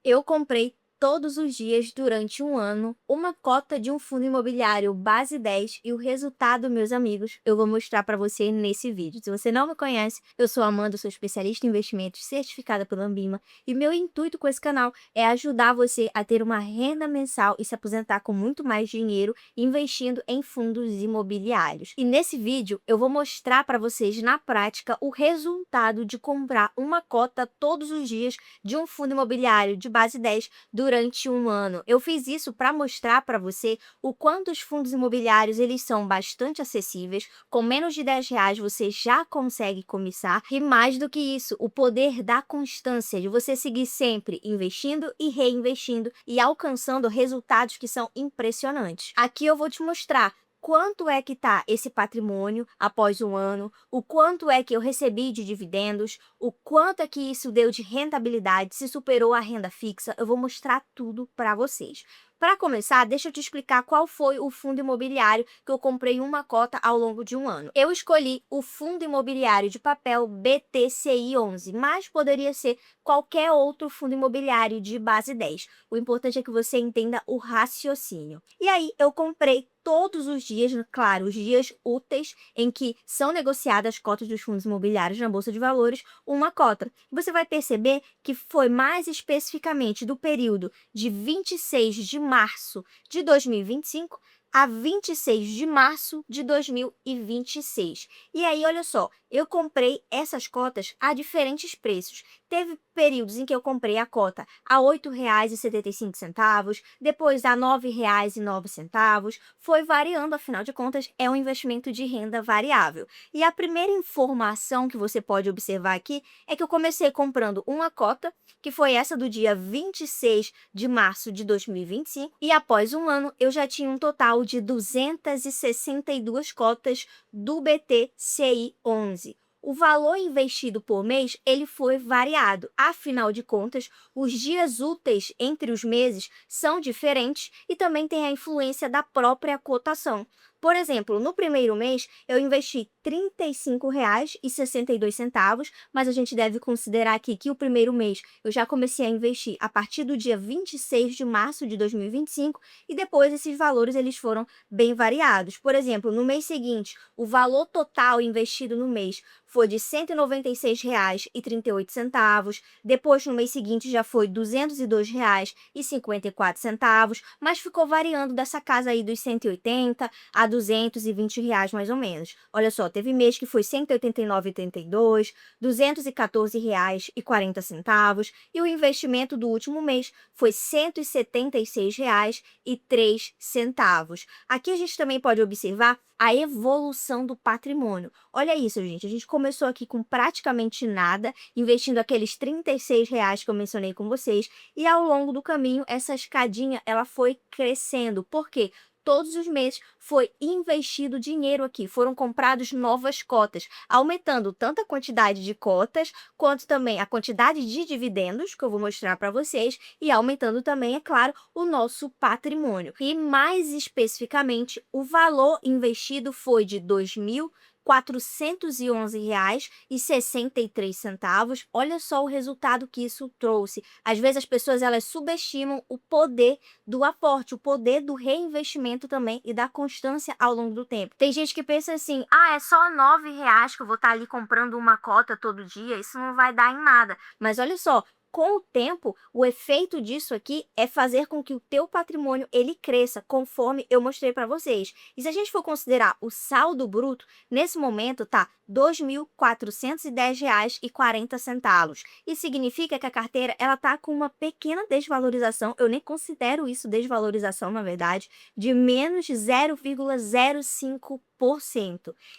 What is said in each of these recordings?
Eu comprei todos os dias durante um ano uma cota de um fundo imobiliário base 10 e o resultado, meus amigos, eu vou mostrar para você nesse vídeo. Se você não me conhece, eu sou a Amanda, sou especialista em investimentos certificada pela Ambima e meu intuito com esse canal é ajudar você a ter uma renda mensal e se aposentar com muito mais dinheiro investindo em fundos imobiliários. E nesse vídeo eu vou mostrar para vocês na prática o resultado de comprar uma cota todos os dias de um fundo imobiliário de base 10 durante um ano. Eu fiz isso para mostrar para você o quanto os fundos imobiliários eles são bastante acessíveis, com menos de R$ 10 você já consegue começar, e mais do que isso, o poder da constância, de você seguir sempre investindo e reinvestindo e alcançando resultados que são impressionantes. Aqui eu vou te mostrar quanto é que está esse patrimônio após um ano, o quanto é que eu recebi de dividendos, o quanto é que isso deu de rentabilidade, se superou a renda fixa, eu vou mostrar tudo para vocês. Para começar, deixa eu te explicar qual foi o fundo imobiliário que eu comprei uma cota ao longo de um ano. Eu escolhi o fundo imobiliário de papel BTCI 11, mas poderia ser qualquer outro fundo imobiliário de base 10. O importante é que você entenda o raciocínio. E aí eu comprei todos os dias, claro, os dias úteis em que são negociadas as cotas dos fundos imobiliários na Bolsa de Valores, uma cota. Você vai perceber que foi mais especificamente do período de 26 de março de 2025 a 26 de março de 2026. E aí, olha só, eu comprei essas cotas a diferentes preços. Teve períodos em que eu comprei a cota a R$ 8,75, depois a R$ 9,09. Foi variando, afinal de contas, é um investimento de renda variável. E a primeira informação que você pode observar aqui é que eu comecei comprando uma cota, que foi essa do dia 26 de março de 2025, e após um ano eu já tinha um total de 262 cotas do BTCI 11. O valor investido por mês ele foi variado. Afinal de contas, os dias úteis entre os meses são diferentes e também tem a influência da própria cotação. Por exemplo, no primeiro mês eu investi R$ 35,62, mas a gente deve considerar aqui que o primeiro mês eu já comecei a investir a partir do dia 26 de março de 2025 e depois esses valores eles foram bem variados. Por exemplo, no mês seguinte, o valor total investido no mês foi de R$ 196,38, depois no mês seguinte já foi R$ 202,54, mas ficou variando dessa casa aí dos 180 a R$ 220 mais ou menos. Olha só, teve mês que foi R$ 189,82, R$ 214,40 e o investimento do último mês foi R$ 176,03. Aqui a gente também pode observar a evolução do patrimônio. Olha isso, gente, a gente começou aqui com praticamente nada, investindo aqueles R$ 36 que eu mencionei com vocês, e ao longo do caminho essa escadinha ela foi crescendo. Por quê? Todos os meses foi investido dinheiro aqui, foram comprados novas cotas, aumentando tanto a quantidade de cotas, quanto também a quantidade de dividendos, que eu vou mostrar para vocês, e aumentando também, é claro, o nosso patrimônio. E mais especificamente, o valor investido foi de R$ 2.411,63. Olha só o resultado que isso trouxe. Às vezes as pessoas elas subestimam o poder do aporte, o poder do reinvestimento também e da constância ao longo do tempo. Tem gente que pensa assim, é só R$ 9 que eu vou estar ali comprando uma cota todo dia, isso não vai dar em nada. Mas olha só, com o tempo, o efeito disso aqui é fazer com que o teu patrimônio ele cresça, conforme eu mostrei para vocês. E se a gente for considerar o saldo bruto, nesse momento tá R$ 2.410,40. Isso significa que a carteira ela tá com uma pequena desvalorização, eu nem considero isso desvalorização, na verdade, de menos 0,05%.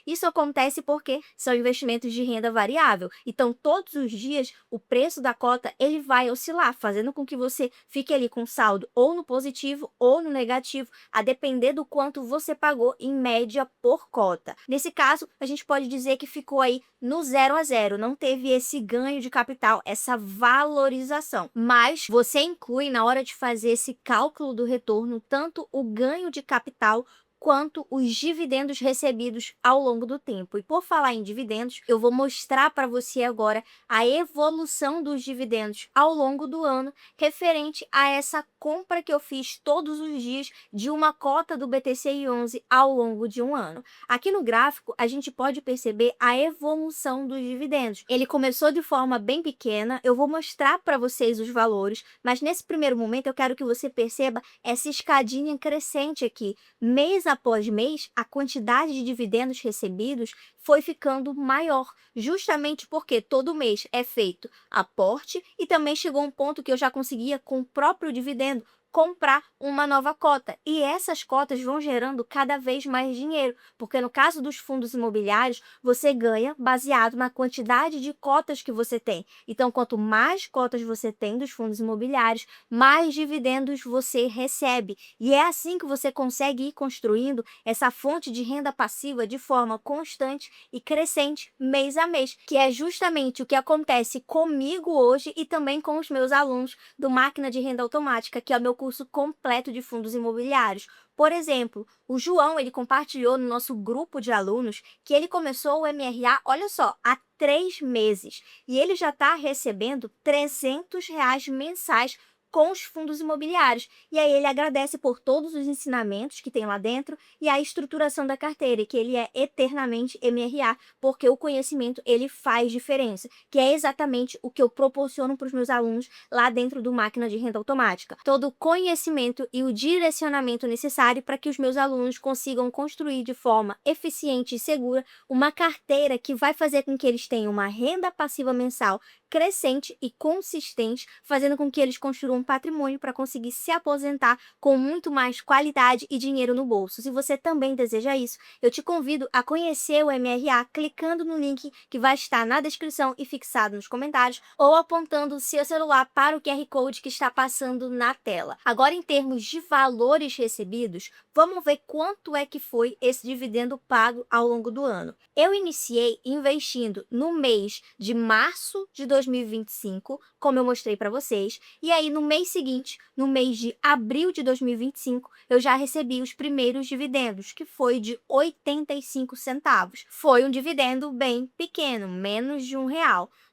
Isso acontece porque são investimentos de renda variável. Então, todos os dias, o preço da cota ele vai oscilar, fazendo com que você fique ali com saldo ou no positivo ou no negativo, a depender do quanto você pagou em média por cota. Nesse caso, a gente pode dizer que ficou aí no 0 a 0, não teve esse ganho de capital, essa valorização. Mas você inclui na hora de fazer esse cálculo do retorno tanto o ganho de capital quanto os dividendos recebidos ao longo do tempo. E por falar em dividendos, eu vou mostrar para você agora a evolução dos dividendos ao longo do ano, referente a essa compra que eu fiz todos os dias de uma cota do BTCI11 ao longo de um ano. Aqui no gráfico, a gente pode perceber a evolução dos dividendos. Ele começou de forma bem pequena, eu vou mostrar para vocês os valores, mas nesse primeiro momento eu quero que você perceba essa escadinha crescente aqui. Mês após mês, a quantidade de dividendos recebidos foi ficando maior, justamente porque todo mês é feito aporte e também chegou um ponto que eu já conseguia, com o próprio dividendo, comprar uma nova cota. E essas cotas vão gerando cada vez mais dinheiro, porque no caso dos fundos imobiliários, você ganha baseado na quantidade de cotas que você tem. Então, quanto mais cotas você tem dos fundos imobiliários, mais dividendos você recebe. E é assim que você consegue ir construindo essa fonte de renda passiva de forma constante e crescente mês a mês, que é justamente o que acontece comigo hoje e também com os meus alunos do Máquina de Renda Automática, que é o meu curso completo de fundos imobiliários. Por exemplo, o João, ele compartilhou no nosso grupo de alunos que ele começou o MRA, olha só, há 3 meses. E ele já está recebendo R$ 300 mensais com os fundos imobiliários. E aí ele agradece por todos os ensinamentos que tem lá dentro e a estruturação da carteira, que ele é eternamente MRA, porque o conhecimento ele faz diferença, que é exatamente o que eu proporciono para os meus alunos lá dentro do Máquina de Renda Automática. Todo o conhecimento e o direcionamento necessário para que os meus alunos consigam construir de forma eficiente e segura uma carteira que vai fazer com que eles tenham uma renda passiva mensal crescente e consistente, fazendo com que eles construam um patrimônio para conseguir se aposentar com muito mais qualidade e dinheiro no bolso. Se você também deseja isso, eu te convido a conhecer o MRA clicando no link que vai estar na descrição e fixado nos comentários, ou apontando o seu celular para o QR Code que está passando na tela. Agora, em termos de valores recebidos, vamos ver quanto é que foi esse dividendo pago ao longo do ano. Eu iniciei investindo no mês de março de 2025, como eu mostrei para vocês, e aí no mês seguinte, no mês de abril de 2025, eu já recebi os primeiros dividendos, que foi de 85 centavos. Foi um dividendo bem pequeno, menos de R$ 1.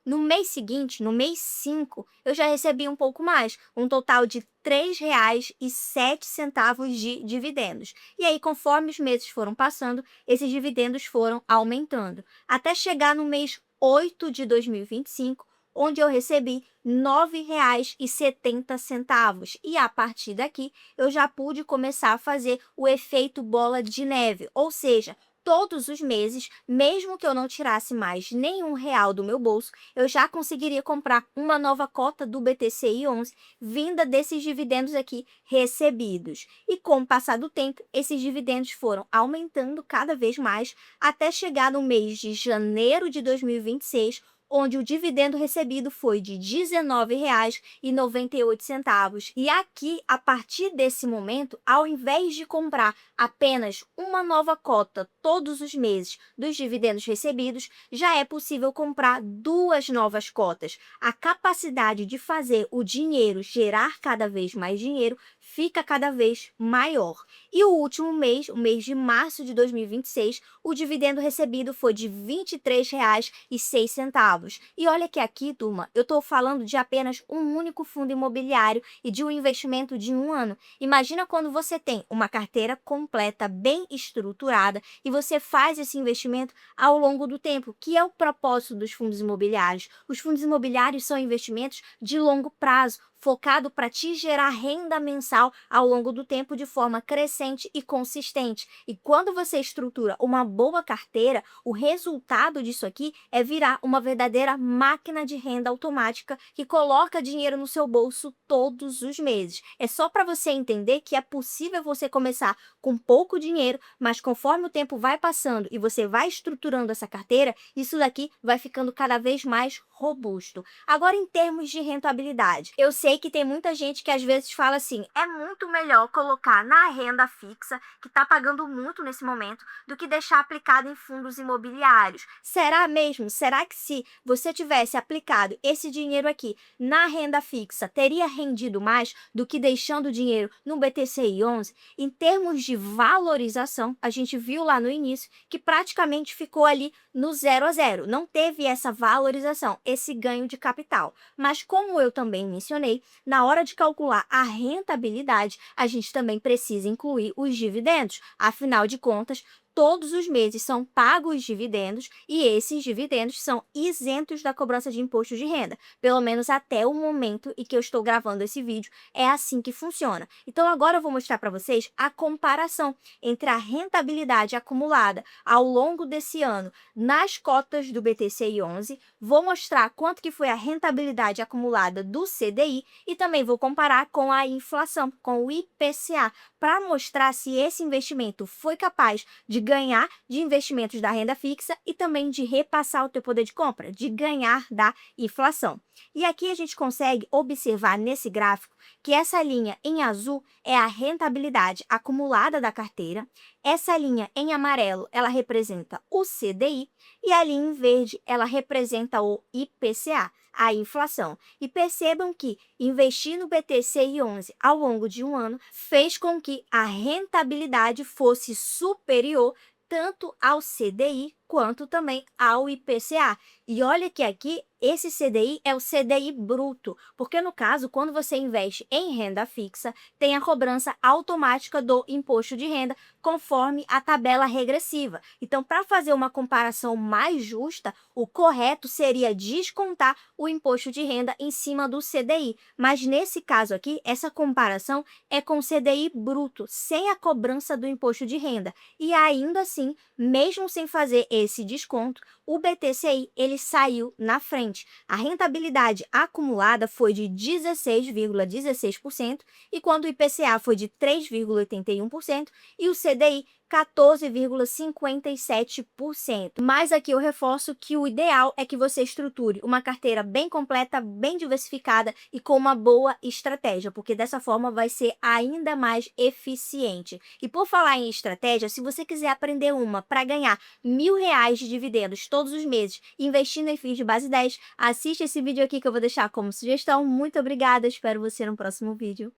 No mês seguinte, no mês 5, eu já recebi um pouco mais, um total de R$ 3,07 de dividendos. E aí, conforme os meses foram passando, esses dividendos foram aumentando, até chegar no mês 8 de 2025, onde eu recebi R$ 9,70. E a partir daqui, eu já pude começar a fazer o efeito bola de neve, ou seja, todos os meses, mesmo que eu não tirasse mais nenhum real do meu bolso, eu já conseguiria comprar uma nova cota do BTCI11 vinda desses dividendos aqui recebidos. E com o passar do tempo, esses dividendos foram aumentando cada vez mais até chegar no mês de janeiro de 2026, onde o dividendo recebido foi de R$ 19,98. E aqui, a partir desse momento, ao invés de comprar apenas uma nova cota todos os meses dos dividendos recebidos, já é possível comprar 2 novas cotas. A capacidade de fazer o dinheiro gerar cada vez mais dinheiro fica cada vez maior. E o último mês, o mês de março de 2026, o dividendo recebido foi de R$ 23,06. E olha que aqui, turma, eu estou falando de apenas um único fundo imobiliário e de um investimento de um ano. Imagina quando você tem uma carteira completa, bem estruturada, e você faz esse investimento ao longo do tempo, que é o propósito dos fundos imobiliários. Os fundos imobiliários são investimentos de longo prazo, focado para te gerar renda mensal ao longo do tempo de forma crescente e consistente. E quando você estrutura uma boa carteira, o resultado disso aqui é virar uma verdadeira máquina de renda automática que coloca dinheiro no seu bolso todos os meses. É só para você entender que é possível você começar com pouco dinheiro, mas conforme o tempo vai passando e você vai estruturando essa carteira, isso daqui vai ficando cada vez mais robusto. Agora, em termos de rentabilidade, eu sei sei que tem muita gente que às vezes fala assim, é muito melhor colocar na renda fixa, que está pagando muito nesse momento, do que deixar aplicado em fundos imobiliários. Será mesmo? Será que se você tivesse aplicado esse dinheiro aqui na renda fixa, teria rendido mais do que deixando o dinheiro no BTCI11? Em termos de valorização, a gente viu lá no início que praticamente ficou ali no 0 a 0, não teve essa valorização, esse ganho de capital. Mas como eu também mencionei, na hora de calcular a rentabilidade, a gente também precisa incluir os dividendos. Afinal de contas, todos os meses são pagos dividendos e esses dividendos são isentos da cobrança de imposto de renda, pelo menos até o momento em que eu estou gravando esse vídeo, é assim que funciona. Então agora eu vou mostrar para vocês a comparação entre a rentabilidade acumulada ao longo desse ano nas cotas do BTCI11, vou mostrar quanto que foi a rentabilidade acumulada do CDI e também vou comparar com a inflação, com o IPCA, para mostrar se esse investimento foi capaz de ganhar de investimentos da renda fixa e também de repassar o teu poder de compra, de ganhar da inflação. E aqui a gente consegue observar nesse gráfico que essa linha em azul é a rentabilidade acumulada da carteira, essa linha em amarelo ela representa o CDI e a linha em verde ela representa o IPCA, a inflação. E percebam que investir no BTCI11 ao longo de um ano fez com que a rentabilidade fosse superior tanto ao CDI quanto também ao IPCA. E olha que aqui esse CDI é o CDI bruto, porque no caso, quando você investe em renda fixa, tem a cobrança automática do imposto de renda, conforme a tabela regressiva. Então, para fazer uma comparação mais justa, o correto seria descontar o imposto de renda em cima do CDI. Mas nesse caso aqui, essa comparação é com o CDI bruto, sem a cobrança do imposto de renda. E ainda assim, mesmo sem fazer esse desconto, o BTCI ele saiu na frente. A rentabilidade acumulada foi de 16,16%, e quando o IPCA foi de 3,81% e o CDI 14,57%. Mas aqui eu reforço que o ideal é que você estruture uma carteira bem completa, bem diversificada e com uma boa estratégia, porque dessa forma vai ser ainda mais eficiente. E por falar em estratégia, se você quiser aprender uma para ganhar R$ 1.000 de dividendos todos os meses, investindo em FIIs de base 10, assiste esse vídeo aqui que eu vou deixar como sugestão. Muito obrigada, espero você no próximo vídeo.